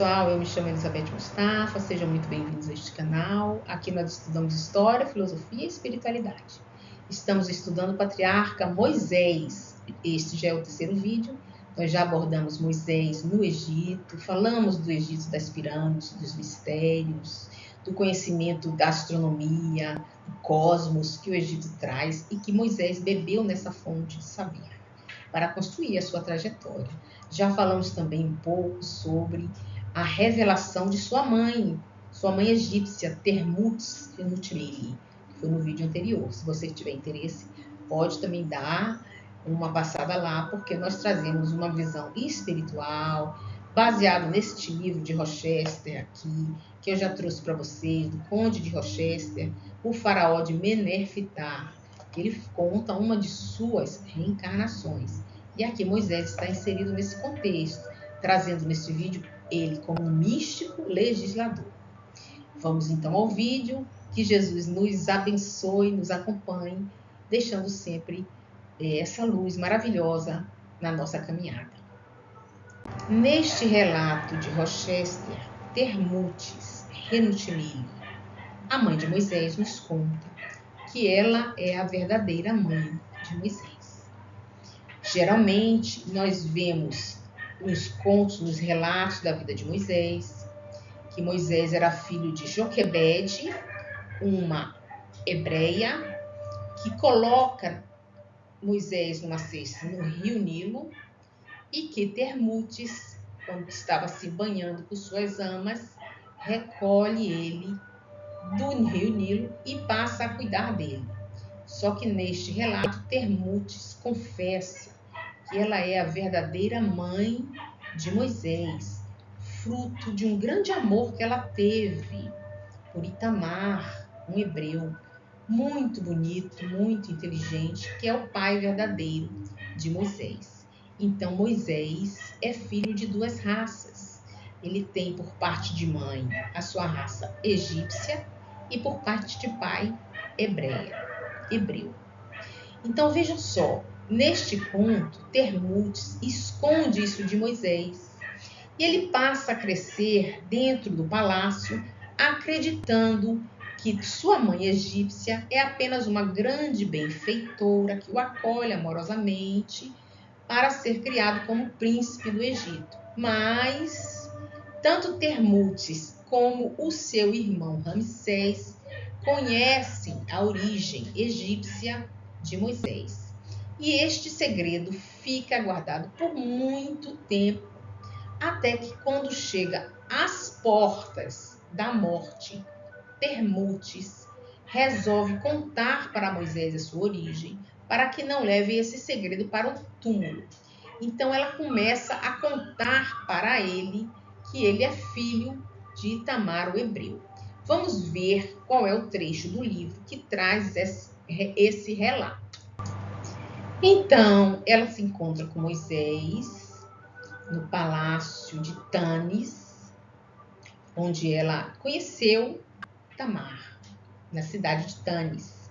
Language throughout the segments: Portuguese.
Pessoal, eu me chamo Elizabeth Mustafa, sejam muito bem-vindos a este canal. Aqui nós estudamos História, Filosofia e Espiritualidade. Estamos estudando o patriarca Moisés. Este já é o terceiro vídeo. Nós já abordamos Moisés no Egito, falamos do Egito, das pirâmides, dos mistérios, do conhecimento da astronomia, do cosmos que o Egito traz e que Moisés bebeu nessa fonte de saber para construir a sua trajetória. Já falamos também um pouco sobre a revelação de sua mãe egípcia, Termutes Fenutmeli, que foi no vídeo anterior. Se você tiver interesse, pode também dar uma passada lá, porque nós trazemos uma visão espiritual, baseado neste livro de Rochester aqui, que eu já trouxe para vocês, do Conde de Rochester, o faraó de Menefertar, que ele conta uma de suas reencarnações. E aqui Moisés está inserido nesse contexto, trazendo nesse vídeo ele como um místico legislador. Vamos então ao vídeo, que Jesus nos abençoe, nos acompanhe, deixando sempre essa luz maravilhosa na nossa caminhada. Neste relato de Rochester, Termutes Fenutmeli, a mãe de Moisés, nos conta que ela é a verdadeira mãe de Moisés. Geralmente, nós vemos nos contos, nos relatos da vida de Moisés, que Moisés era filho de Joquebede, uma hebreia, que coloca Moisés numa cesta no rio Nilo, e que Termutes, quando estava se banhando com suas amas, recolhe ele do rio Nilo e passa a cuidar dele. Só que neste relato, Termutes confessa que ela é a verdadeira mãe de Moisés, fruto de um grande amor que ela teve por Itamar, um hebreu muito bonito, muito inteligente, que é o pai verdadeiro de Moisés. Então, Moisés é filho de duas raças. Ele tem por parte de mãe a sua raça egípcia e por parte de pai hebreu. Então, vejam só, neste ponto, Termutes esconde isso de Moisés. E ele passa a crescer dentro do palácio, acreditando que sua mãe egípcia é apenas uma grande benfeitora que o acolhe amorosamente para ser criado como príncipe do Egito. Mas tanto Termutes como o seu irmão Ramsés conhecem a origem egípcia de Moisés. E este segredo fica guardado por muito tempo, até que quando chega às portas da morte, Termutes resolve contar para Moisés a sua origem, para que não leve esse segredo para o túmulo. Então ela começa a contar para ele que ele é filho de Itamar, o hebreu. Vamos ver qual é o trecho do livro que traz esse relato. Então, ela se encontra com Moisés no palácio de Tanis, onde ela conheceu Tamar, na cidade de Tanis,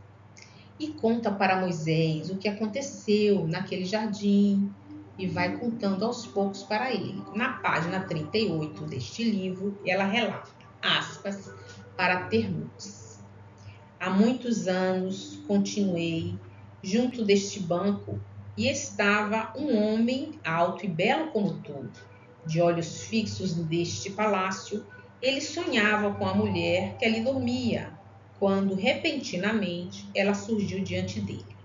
e conta para Moisés o que aconteceu naquele jardim e vai contando aos poucos para ele. Na página 38 deste livro, ela relata, aspas, para Termutes. Há muitos anos continuei junto deste banco e estava um homem alto e belo como tu, de olhos fixos deste palácio. Ele sonhava com a mulher que ali dormia, quando repentinamente ela surgiu diante dele.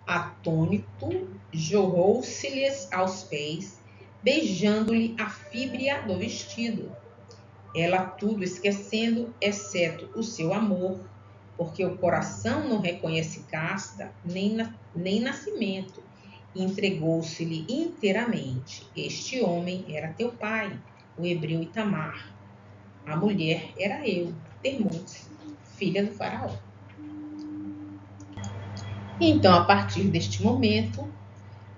Atônito, jorrou-se-lhes aos pés, beijando-lhe a fíbria do vestido. Ela tudo esquecendo, exceto o seu amor, porque o coração não reconhece casta nem nascimento, entregou-se-lhe inteiramente. Este homem era teu pai, o hebreu Itamar. A mulher era eu, Termutes, filha do faraó. Então, a partir deste momento,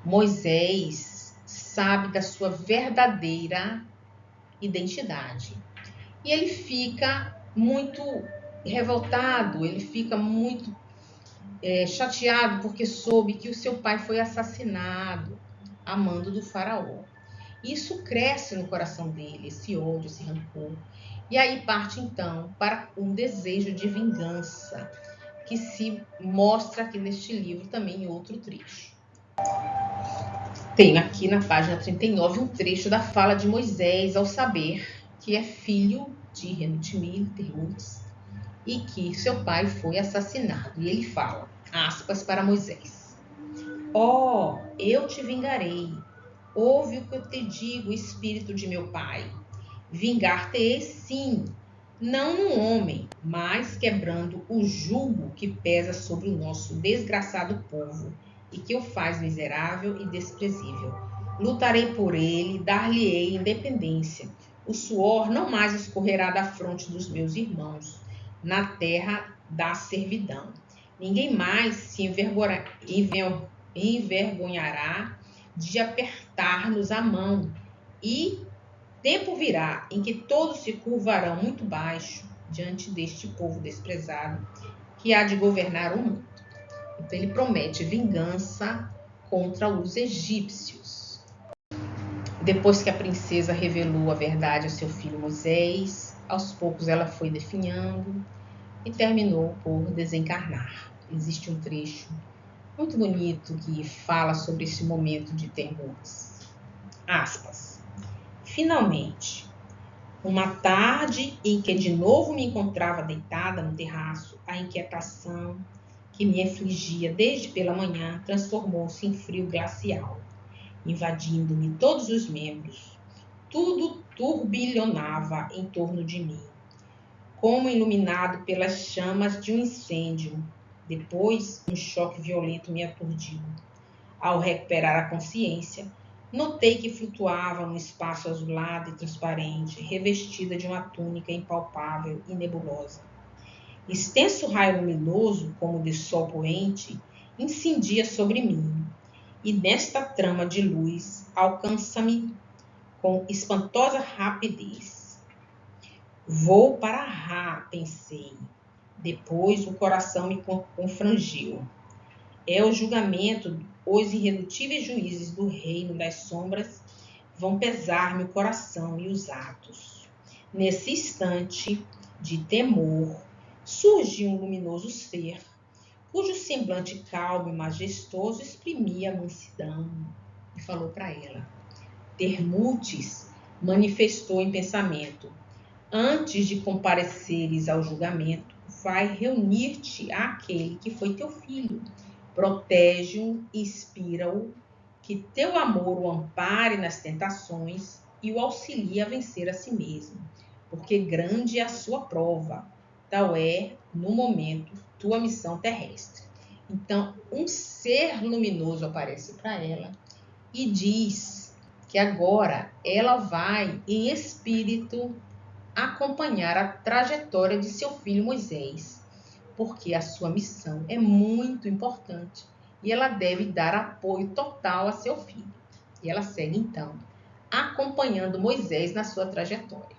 Moisés sabe da sua verdadeira identidade. E ele fica muito revoltado, ele fica muito chateado porque soube que o seu pai foi assassinado a mando do faraó. Isso cresce no coração dele, esse ódio, esse rancor. E aí parte então para um desejo de vingança, que se mostra aqui neste livro também em outro trecho. Tenho aqui na página 39 um trecho da fala de Moisés ao saber que é filho de Renutmil, e que seu pai foi assassinado. E ele fala, aspas para Moisés: Ó, eu te vingarei. Ouve o que eu te digo, espírito de meu pai. Vingar-te-ei sim, não no homem, mas quebrando o jugo que pesa sobre o nosso desgraçado povo e que o faz miserável e desprezível. Lutarei por ele, dar-lhe-ei independência. O suor não mais escorrerá da fronte dos meus irmãos, na terra da servidão. Ninguém mais se envergonhará de apertar-nos a mão, e tempo virá em que todos se curvarão muito baixo diante deste povo desprezado que há de governar o mundo. Então ele promete vingança contra os egípcios. Depois que a princesa revelou a verdade ao seu filho Moisés, aos poucos ela foi definhando e terminou por desencarnar. Existe um trecho muito bonito que fala sobre esse momento de terrores. Aspas. Finalmente, uma tarde em que de novo me encontrava deitada no terraço, a inquietação que me afligia desde pela manhã transformou-se em frio glacial, invadindo-me todos os membros. Tudo turbilhonava em torno de mim, como iluminado pelas chamas de um incêndio. Depois, um choque violento me aturdiu. Ao recuperar a consciência, notei que flutuava num espaço azulado e transparente, revestida de uma túnica impalpável e nebulosa. Extenso raio luminoso, como de sol poente, incendia sobre mim, e nesta trama de luz alcança-me com espantosa rapidez. Vou para Ra, pensei. Depois o coração me confrangiu. É o julgamento, os irredutíveis juízes do reino das sombras vão pesar-me o coração e os atos. Nesse instante de temor, surgiu um luminoso ser, cujo semblante calmo e majestoso exprimia a mansidão, e falou para ela. Termutes manifestou em pensamento: antes de compareceres ao julgamento, vai reunir-te àquele que foi teu filho. Protege-o, inspira-o, que teu amor o ampare nas tentações e o auxilie a vencer a si mesmo, porque grande é a sua prova, tal é, no momento, tua missão terrestre. Então, um ser luminoso aparece para ela e diz que agora ela vai, em espírito, acompanhar a trajetória de seu filho Moisés, porque a sua missão é muito importante e ela deve dar apoio total a seu filho. E ela segue, então, acompanhando Moisés na sua trajetória.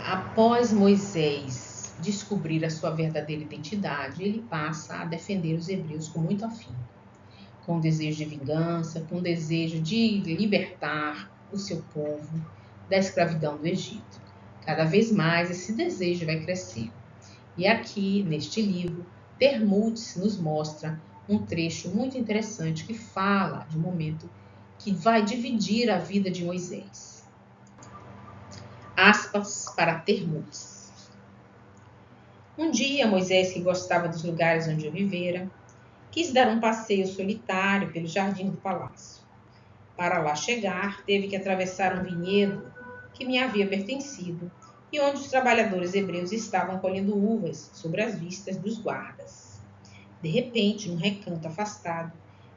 Após Moisés descobrir a sua verdadeira identidade, ele passa a defender os hebreus com muito afinco, com desejo de vingança, com desejo de libertar o seu povo da escravidão do Egito. Cada vez mais esse desejo vai crescer. E aqui, neste livro, Termutes nos mostra um trecho muito interessante que fala de um momento que vai dividir a vida de Moisés. Aspas para Termutes. Um dia, Moisés, que gostava dos lugares onde eu vivera, quis dar um passeio solitário pelo jardim do palácio. Para lá chegar, teve que atravessar um vinhedo que me havia pertencido e onde os trabalhadores hebreus estavam colhendo uvas sobre as vistas dos guardas. De repente, num recanto afastado,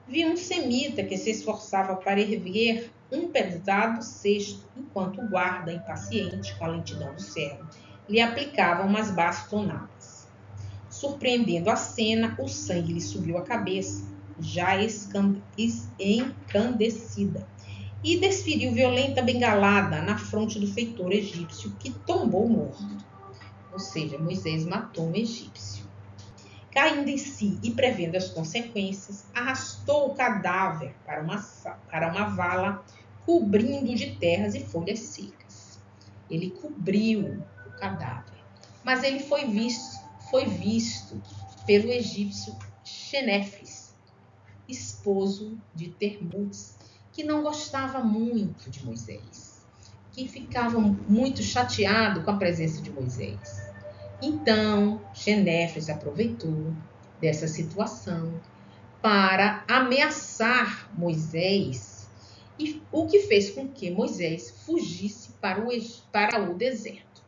vi um semita que se esforçava para erguer um pesado cesto, enquanto o guarda, impaciente com a lentidão do céu, lhe aplicava umas bastonadas. Surpreendendo a cena, o sangue lhe subiu à cabeça, já encandecida, e desferiu violenta bengalada na fronte do feitor egípcio, que tombou morto. Ou seja, Moisés matou um egípcio. Caindo em si e prevendo as consequências, arrastou o cadáver para uma vala cobrindo de terras e folhas secas. Ele cobriu o cadáver, mas ele foi visto pelo egípcio Xenefres, esposo de Termutes, que não gostava muito de Moisés, que ficava muito chateado com a presença de Moisés. Então, Xenefres aproveitou dessa situação para ameaçar Moisés, e o que fez com que Moisés fugisse para o deserto.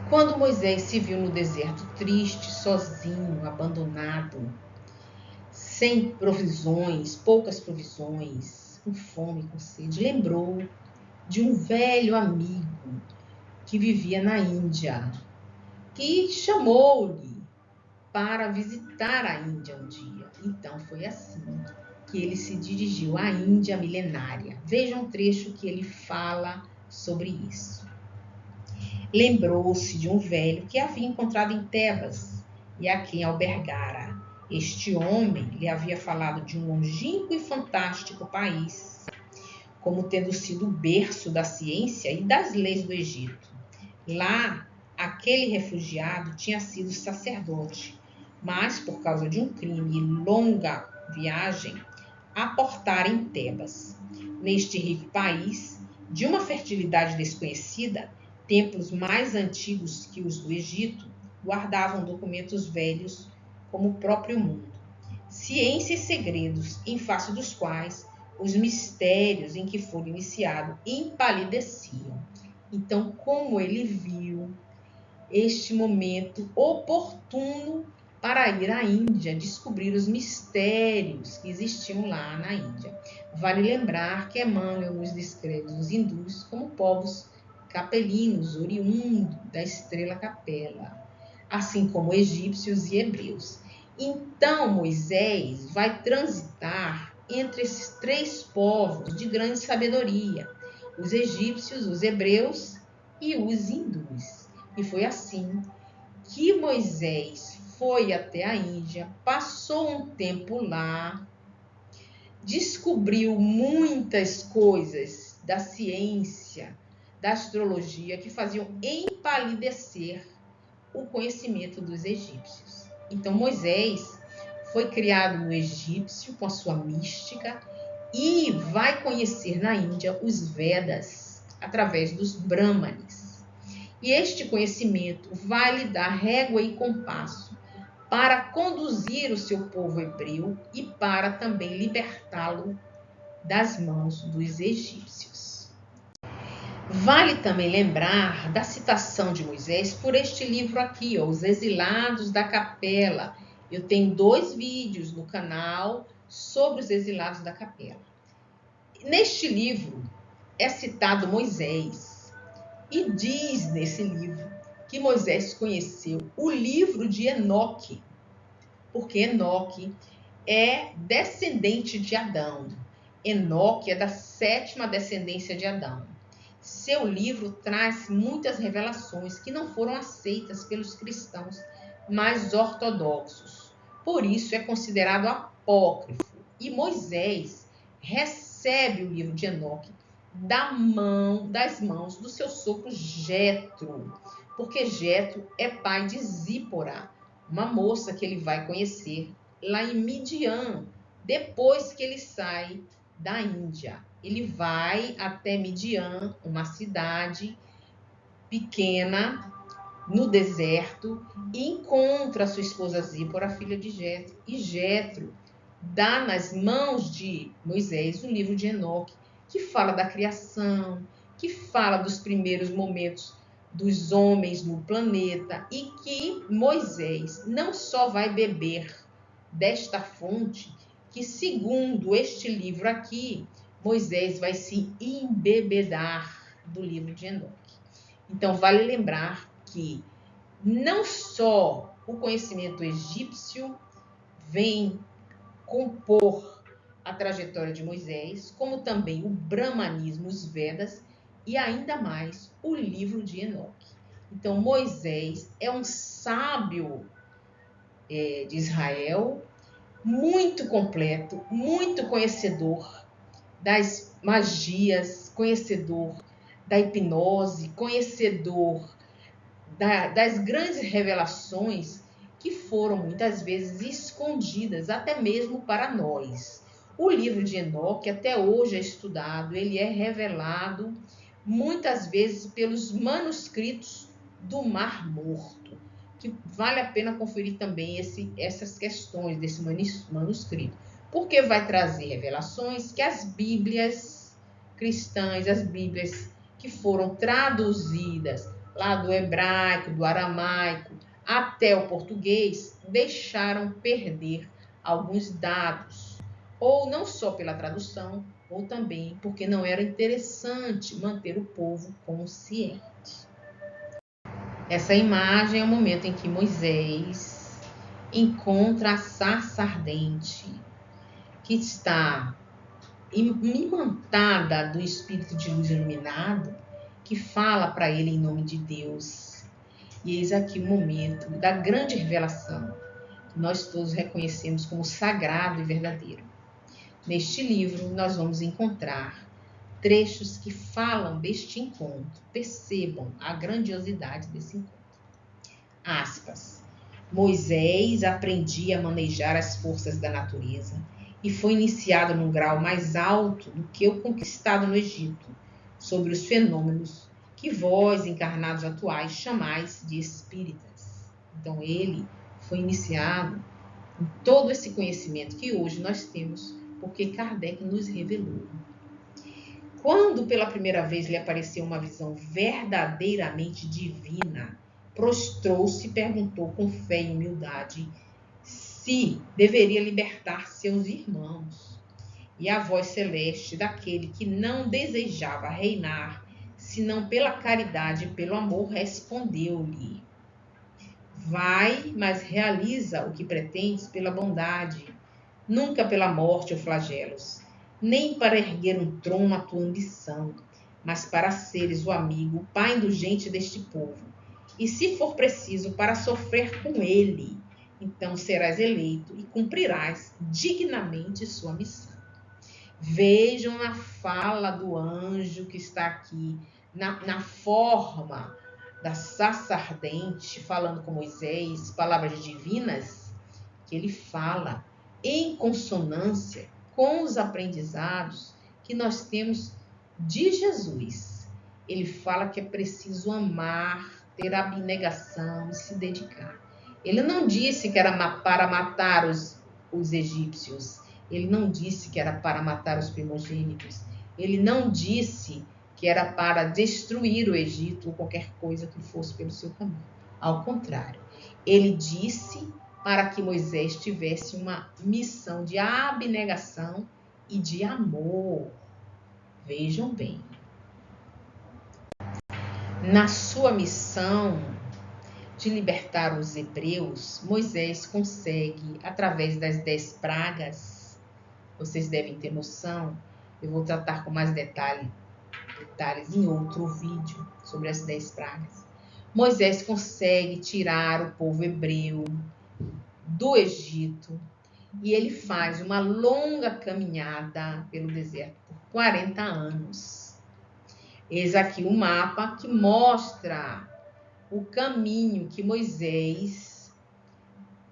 Quando Moisés se viu no deserto triste, sozinho, abandonado, sem provisões, poucas provisões, com fome, com sede, lembrou de um velho amigo que vivia na Índia, que chamou-lhe para visitar a Índia um dia. Então foi assim que ele se dirigiu à Índia milenária. Veja um trecho que ele fala sobre isso. Lembrou-se de um velho que havia encontrado em Tebas e a quem albergara. Este homem lhe havia falado de um longínquo e fantástico país, como tendo sido o berço da ciência e das leis do Egito. Lá, aquele refugiado tinha sido sacerdote, mas por causa de um crime e longa viagem, aportara em Tebas. Neste rico país, de uma fertilidade desconhecida, templos mais antigos que os do Egito guardavam documentos velhos como o próprio mundo, ciência e segredos em face dos quais os mistérios em que foram iniciados empalideciam. Então, como ele viu este momento oportuno para ir à Índia, descobrir os mistérios que existiam lá na Índia. Vale lembrar que Emmanuel nos descreve os hindus como povos capelinos, oriundos da estrela Capela, assim como egípcios e hebreus. Então, Moisés vai transitar entre esses três povos de grande sabedoria, os egípcios, os hebreus e os hindus. E foi assim que Moisés foi até a Índia, passou um tempo lá, descobriu muitas coisas da ciência, da astrologia, que faziam empalidecer o conhecimento dos egípcios. Então, Moisés foi criado no egípcio com a sua mística e vai conhecer na Índia os Vedas através dos Brahmanes. E este conhecimento vai lhe dar régua e compasso para conduzir o seu povo hebreu e para também libertá-lo das mãos dos egípcios. Vale também lembrar da citação de Moisés por este livro aqui, Os Exilados da Capela. Eu tenho 2 vídeos no canal sobre os exilados da Capela. Neste livro é citado Moisés e diz nesse livro que Moisés conheceu o livro de Enoque, porque Enoque é descendente de Adão. Enoque é da 7ª descendência de Adão. Seu livro traz muitas revelações que não foram aceitas pelos cristãos mais ortodoxos. Por isso é considerado apócrifo. E Moisés recebe o livro de Enoque das mãos do seu sogro Jetro, porque Jetro é pai de Zípora, uma moça que ele vai conhecer lá em Midian, depois que ele sai da Índia. Ele vai até Midian, uma cidade pequena no deserto, e encontra sua esposa Zípora, filha de Jetro, e Jetro dá nas mãos de Moisés o livro de Enoque, que fala da criação, que fala dos primeiros momentos dos homens no planeta, e que Moisés não só vai beber desta fonte, que segundo este livro aqui, Moisés vai se embebedar do livro de Enoque. Então, vale lembrar que não só o conhecimento egípcio vem compor a trajetória de Moisés, como também o brahmanismo, os Vedas, e ainda mais o livro de Enoque. Então, Moisés é um sábio de Israel, muito completo, muito conhecedor das magias, conhecedor da hipnose, conhecedor das grandes revelações que foram muitas vezes escondidas até mesmo para nós. O livro de Enoque até hoje é estudado, ele é revelado muitas vezes pelos manuscritos do Mar Morto, que vale a pena conferir também essas questões desse manuscrito, porque vai trazer revelações que as Bíblias cristãs, as Bíblias que foram traduzidas lá do hebraico, do aramaico, até o português, deixaram perder alguns dados, ou não só pela tradução, ou também porque não era interessante manter o povo consciente. Essa imagem é o momento em que Moisés encontra a sarça ardente, que está imantada do espírito de luz iluminado, que fala para ele em nome de Deus. E eis aqui o momento da grande revelação, que nós todos reconhecemos como sagrado e verdadeiro. Neste livro, nós vamos encontrar trechos que falam deste encontro. Percebam a grandiosidade desse encontro. Aspas. Moisés aprendia a manejar as forças da natureza e foi iniciado num grau mais alto do que o conquistado no Egito, sobre os fenômenos que vós, encarnados atuais, chamais de espíritas. Então, ele foi iniciado em todo esse conhecimento que hoje nós temos, porque Kardec nos revelou. Quando pela primeira vez lhe apareceu uma visão verdadeiramente divina, prostrou-se e perguntou com fé e humildade se deveria libertar seus irmãos. E a voz celeste daquele que não desejava reinar, senão pela caridade e pelo amor, respondeu-lhe: vai, mas realiza o que pretendes pela bondade, nunca pela morte ou flagelos, nem para erguer um trono a tua ambição, mas para seres o amigo, o pai indulgente deste povo. E se for preciso, para sofrer com ele, então serás eleito e cumprirás dignamente sua missão. Vejam na fala do anjo que está aqui, na forma da sarça ardente, falando com Moisés, palavras divinas, que ele fala em consonância com os aprendizados que nós temos de Jesus. Ele fala que é preciso amar, ter abnegação e se dedicar. Ele não disse que era para matar os egípcios. Ele não disse que era para matar os primogênitos. Ele não disse que era para destruir o Egito ou qualquer coisa que fosse pelo seu caminho. Ao contrário, ele disse para que Moisés tivesse uma missão de abnegação e de amor. Vejam bem. Na sua missão de libertar os hebreus, Moisés consegue, através das 10 pragas, vocês devem ter noção, eu vou tratar com mais detalhes em outro vídeo sobre as 10 pragas. Moisés consegue tirar o povo hebreu do Egito e ele faz uma longa caminhada pelo deserto por 40 anos. Eis aqui o mapa que mostra o caminho que Moisés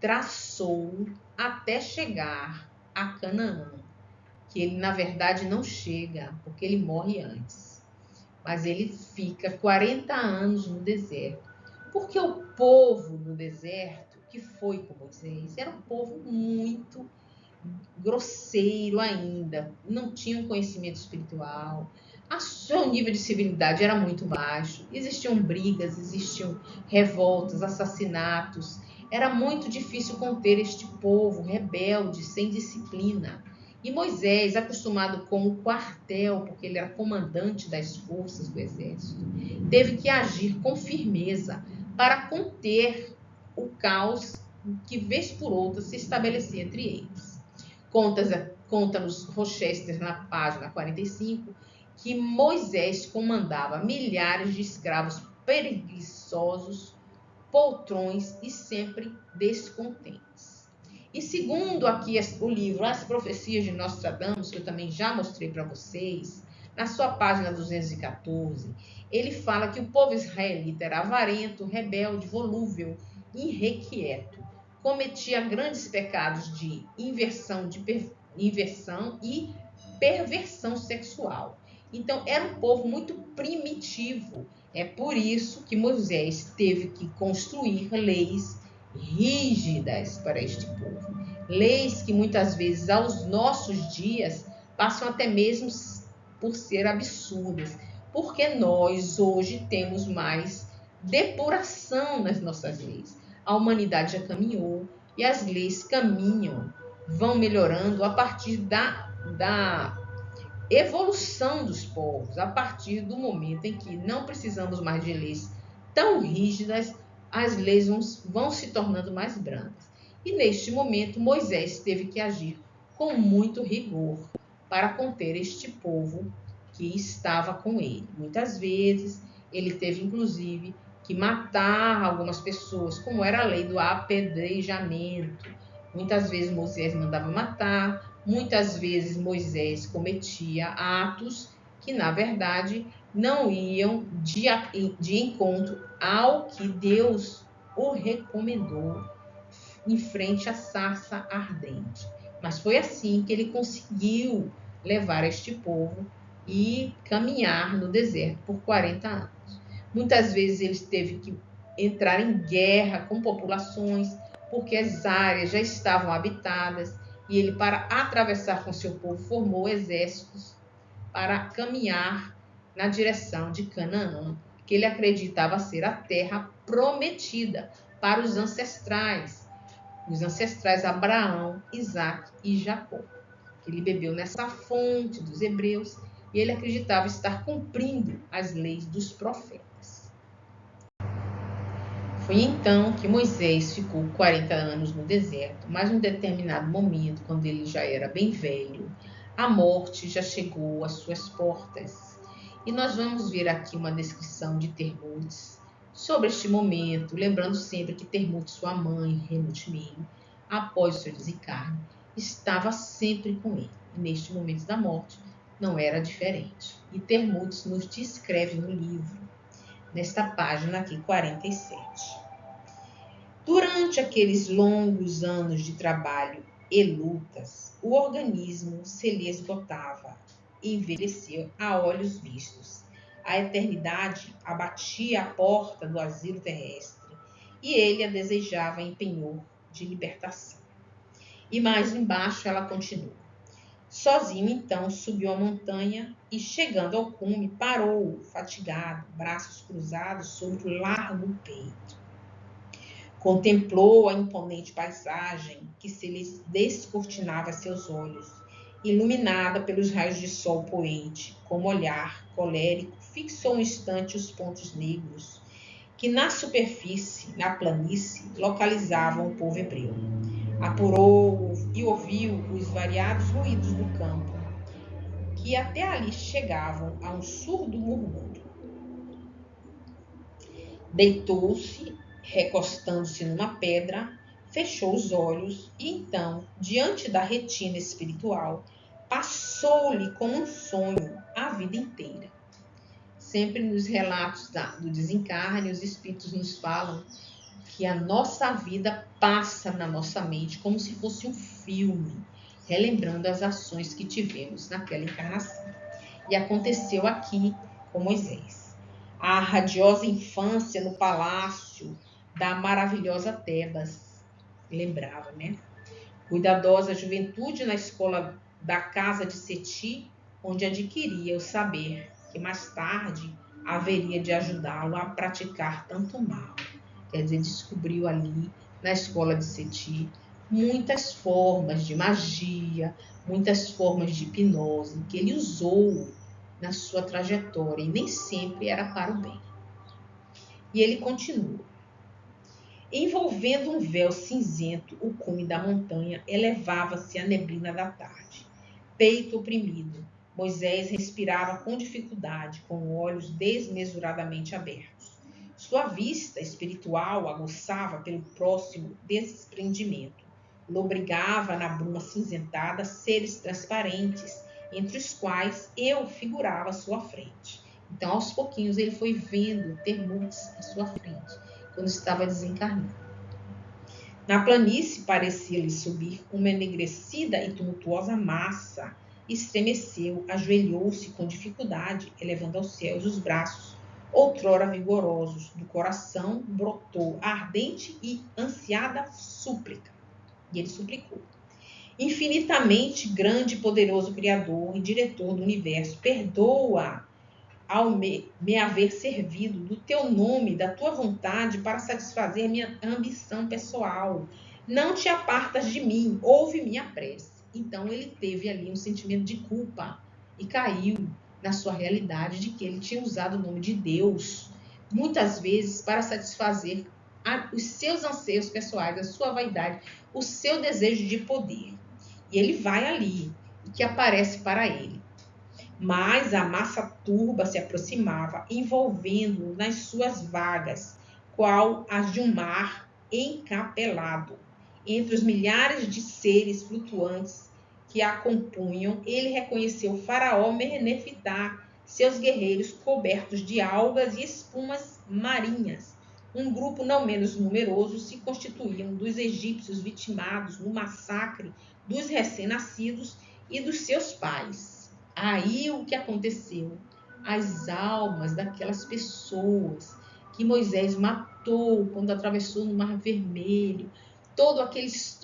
traçou até chegar a Canaã, que ele na verdade não chega, porque ele morre antes. Mas ele fica 40 anos no deserto, porque o povo no deserto que foi com Moisés era um povo muito grosseiro ainda, não tinha um conhecimento espiritual, o seu nível de civilidade era muito baixo, existiam brigas, existiam revoltas, assassinatos, era muito difícil conter este povo rebelde, sem disciplina. E Moisés, acostumado com o quartel, porque ele era comandante das forças do exército, teve que agir com firmeza para conter o caos que, vez por outra, se estabelecia entre eles. Conta-nos Rochester, na página 45, que Moisés comandava milhares de escravos preguiçosos, poltrões e sempre descontentes. E segundo aqui o livro As Profecias de Nostradamus, que eu também já mostrei para vocês, na sua página 214, ele fala que o povo israelita era avarento, rebelde, volúvel, irrequieto, cometia grandes pecados de inversão e perversão sexual. Então, era um povo muito primitivo. É por isso que Moisés teve que construir leis rígidas para este povo. Leis que muitas vezes, aos nossos dias, passam até mesmo por ser absurdas, porque nós hoje temos mais depuração nas nossas leis. A humanidade já caminhou e as leis caminham, vão melhorando a partir da evolução dos povos, a partir do momento em que não precisamos mais de leis tão rígidas, as leis vão se tornando mais brandas. E neste momento, Moisés teve que agir com muito rigor para conter este povo que estava com ele. Muitas vezes, ele teve inclusive que matar algumas pessoas, como era a lei do apedrejamento. Muitas vezes Moisés mandava matar, muitas vezes Moisés cometia atos que, na verdade, não iam de encontro ao que Deus o recomendou em frente à sarça ardente. Mas foi assim que ele conseguiu levar este povo e caminhar no deserto por 40 anos. Muitas vezes ele teve que entrar em guerra com populações, porque as áreas já estavam habitadas, e ele, para atravessar com seu povo, formou exércitos para caminhar na direção de Canaã, que ele acreditava ser a terra prometida para os ancestrais Abraão, Isaque e Jacó. Ele bebeu nessa fonte dos hebreus e ele acreditava estar cumprindo as leis dos profetas. Foi então que Moisés ficou 40 anos no deserto, mas em um determinado momento, quando ele já era bem velho, a morte já chegou às suas portas. E nós vamos ver aqui uma descrição de Termutes sobre este momento, lembrando sempre que Termutes, sua mãe, Remut-Mene, após o seu desencarne, estava sempre com ele. E neste momento da morte não era diferente. E Termutes nos descreve no livro, nesta página aqui, 47. Durante aqueles longos anos de trabalho e lutas, o organismo se lhe esgotava e envelheceu a olhos vistos. A eternidade abatia a porta do asilo terrestre e ele a desejava em penhor de libertação. E mais embaixo ela continua. Sozinho, então, subiu a montanha e, chegando ao cume, parou, fatigado, braços cruzados sobre o largo peito. Contemplou a imponente paisagem que se lhe descortinava a seus olhos, iluminada pelos raios de sol poente. Com olhar colérico, fixou um instante os pontos negros que na superfície, na planície, localizavam o povo hebreu. Apurou e ouviu os variados ruídos do campo, que até ali chegavam a um surdo murmúrio. Deitou-se, recostando-se numa pedra, fechou os olhos e então, diante da retina espiritual, passou-lhe como um sonho a vida inteira. Sempre nos relatos do desencarne, os espíritos nos falam que a nossa vida passa na nossa mente como se fosse um filme, relembrando as ações que tivemos naquela encarnação. E aconteceu aqui com Moisés. A radiosa infância no palácio da maravilhosa Tebas, lembrava, né? Cuidadosa juventude na escola da casa de Seti, onde adquiria o saber que mais tarde haveria de ajudá-lo a praticar tanto mal. Quer dizer, descobriu ali na escola de Seti muitas formas de magia, muitas formas de hipnose que ele usou na sua trajetória e nem sempre era para o bem. E ele continua. Envolvendo um véu cinzento, o cume da montanha elevava-se à neblina da tarde. Peito oprimido, Moisés respirava com dificuldade, com olhos desmesuradamente abertos. Sua vista espiritual aguçava pelo próximo desprendimento. lobrigava na bruma cinzentada seres transparentes, entre os quais eu figurava à sua frente. Então, aos pouquinhos, ele foi vendo Termutes à sua frente, quando estava desencarnando. Na planície parecia-lhe subir uma enegrecida e tumultuosa massa. Estremeceu, ajoelhou-se com dificuldade, elevando aos céus os braços, outrora vigorosos. Do coração brotou ardente e ansiada súplica. E ele suplicou: infinitamente grande e poderoso Criador e Diretor do Universo, perdoa ao me haver servido do teu nome, da tua vontade, para satisfazer minha ambição pessoal. Não te apartas de mim, ouve minha prece. Então ele teve ali um sentimento de culpa e caiu na sua realidade de que ele tinha usado o nome de Deus, muitas vezes para satisfazer os seus anseios pessoais, a sua vaidade, o seu desejo de poder. E ele vai ali, e que aparece para ele. Mas a massa turba se aproximava, envolvendo-o nas suas vagas, qual as de um mar encapelado. Entre os milhares de seres flutuantes que a compunham, ele reconheceu o faraó Menefitá, seus guerreiros cobertos de algas e espumas marinhas. Um grupo não menos numeroso se constituíam dos egípcios vitimados no massacre dos recém-nascidos e dos seus pais. Aí o que aconteceu? As almas daquelas pessoas que Moisés matou quando atravessou no Mar Vermelho, todos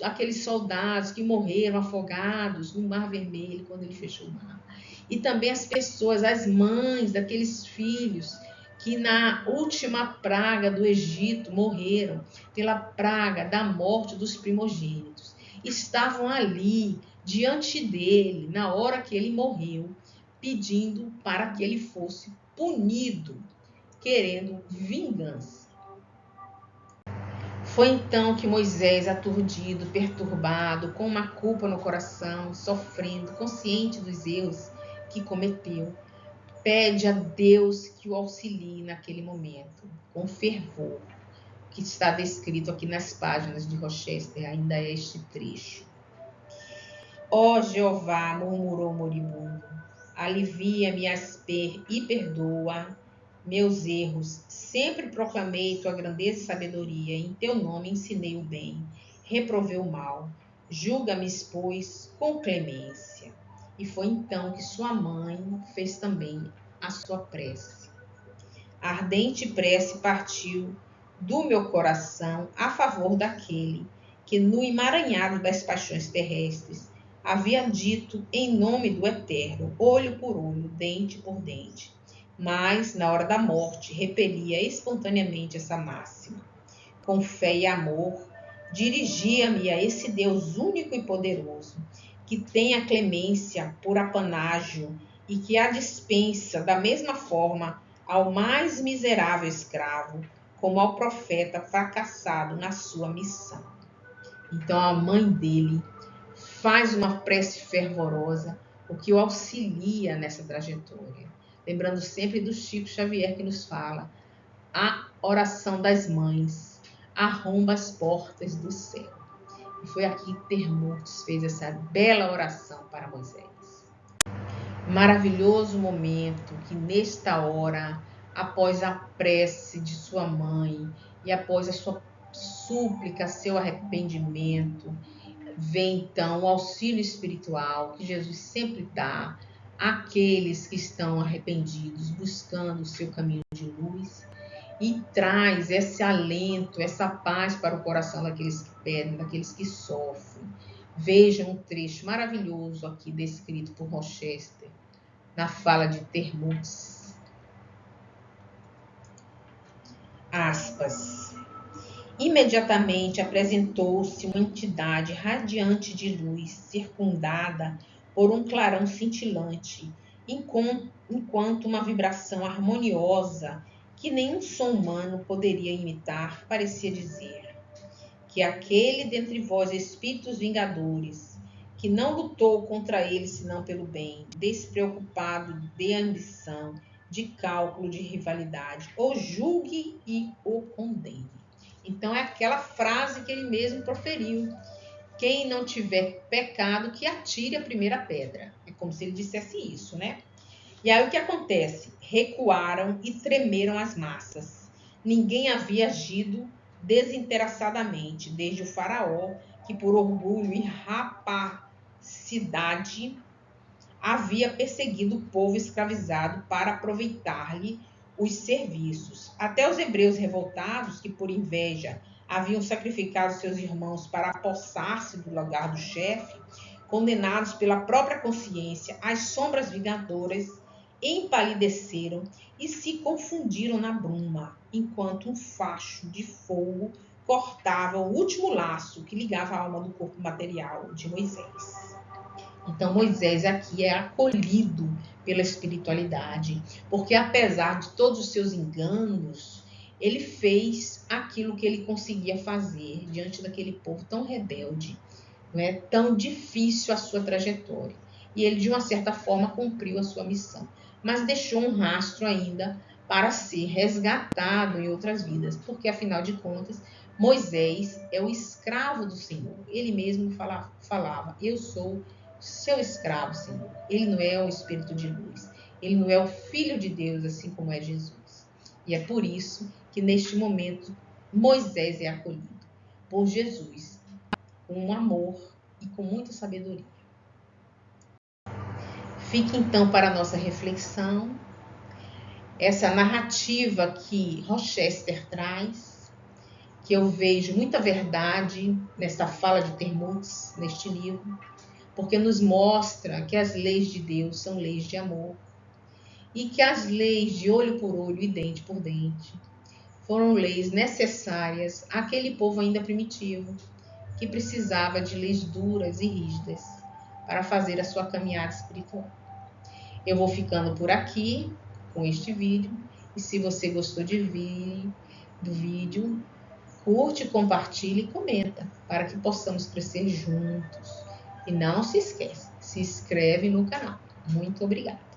aqueles soldados que morreram afogados no Mar Vermelho quando ele fechou o mar. E também as pessoas, as mães daqueles filhos que na última praga do Egito morreram pela praga da morte dos primogênitos. Estavam ali diante dele, na hora que ele morreu, pedindo para que ele fosse punido, querendo vingança. Foi então que Moisés, aturdido, perturbado, com uma culpa no coração, sofrendo, consciente dos erros que cometeu, pede a Deus que o auxilie naquele momento, com fervor, que está descrito aqui nas páginas de Rochester, ainda é este trecho. Ó Jeová, murmurou o moribundo, alivia-me e perdoa meus erros. Sempre proclamei tua grandeza e sabedoria, em teu nome ensinei o bem, reprovei o mal. Julga-me, pois, com clemência. E foi então que sua mãe fez também a sua prece. A ardente prece partiu do meu coração a favor daquele que, no emaranhado das paixões terrestres, havia dito em nome do Eterno, olho por olho, dente por dente. Mas, na hora da morte, repelia espontaneamente essa máxima. Com fé e amor, dirigia-me a esse Deus único e poderoso, que tem a clemência por apanágio e que a dispensa da mesma forma ao mais miserável escravo, como ao profeta fracassado na sua missão. Então a mãe dele faz uma prece fervorosa, o que o auxilia nessa trajetória. Lembrando sempre do Chico Xavier que nos fala: a oração das mães arromba as portas do céu. E foi aqui que Termutes fez essa bela oração para Moisés. Maravilhoso momento que nesta hora, após a prece de sua mãe e após a sua súplica, seu arrependimento, vem então o auxílio espiritual que Jesus sempre dá àqueles que estão arrependidos, buscando o seu caminho de luz, e traz esse alento, essa paz para o coração daqueles que pedem, daqueles que sofrem. Vejam um trecho maravilhoso aqui descrito por Rochester, na fala de Termutes. Aspas. Imediatamente apresentou-se uma entidade radiante de luz, circundada por um clarão cintilante, enquanto uma vibração harmoniosa que nenhum som humano poderia imitar parecia dizer: que aquele dentre vós espíritos vingadores, que não lutou contra ele senão pelo bem, despreocupado de ambição, de cálculo, de rivalidade, o julgue e o condene. Então é aquela frase que ele mesmo proferiu, quem não tiver pecado, que atire a primeira pedra. É como se ele dissesse isso, né? E aí o que acontece? Recuaram e tremeram as massas. Ninguém havia agido desinteressadamente, desde o faraó, que por orgulho e rapacidade havia perseguido o povo escravizado para aproveitar-lhe os serviços. Até os hebreus revoltados, que por inveja haviam sacrificado seus irmãos para apossar-se do lugar do chefe, condenados pela própria consciência, as sombras vingadoras empalideceram e se confundiram na bruma, enquanto um facho de fogo cortava o último laço que ligava a alma do corpo material de Moisés. Então, Moisés aqui é acolhido pela espiritualidade, porque apesar de todos os seus enganos, ele fez aquilo que ele conseguia fazer diante daquele povo tão rebelde, não é tão difícil a sua trajetória. E ele, de uma certa forma, cumpriu a sua missão, mas deixou um rastro ainda para ser resgatado em outras vidas, porque afinal de contas, Moisés é o escravo do Senhor. Ele mesmo falava: eu sou seu escravo, Senhor. Ele não é o Espírito de luz. Ele não é o Filho de Deus, assim como é Jesus. E é por isso que neste momento Moisés é acolhido por Jesus com amor e com muita sabedoria. Fique então para a nossa reflexão essa narrativa que Rochester traz, que eu vejo muita verdade nesta fala de Termutz, neste livro, porque nos mostra que as leis de Deus são leis de amor e que as leis de olho por olho e dente por dente foram leis necessárias àquele povo ainda primitivo, que precisava de leis duras e rígidas para fazer a sua caminhada espiritual. Eu vou ficando por aqui com este vídeo, e se você gostou do vídeo, curte, compartilhe e comenta, para que possamos crescer juntos. E não se esqueça, se inscreve no canal. Muito obrigada.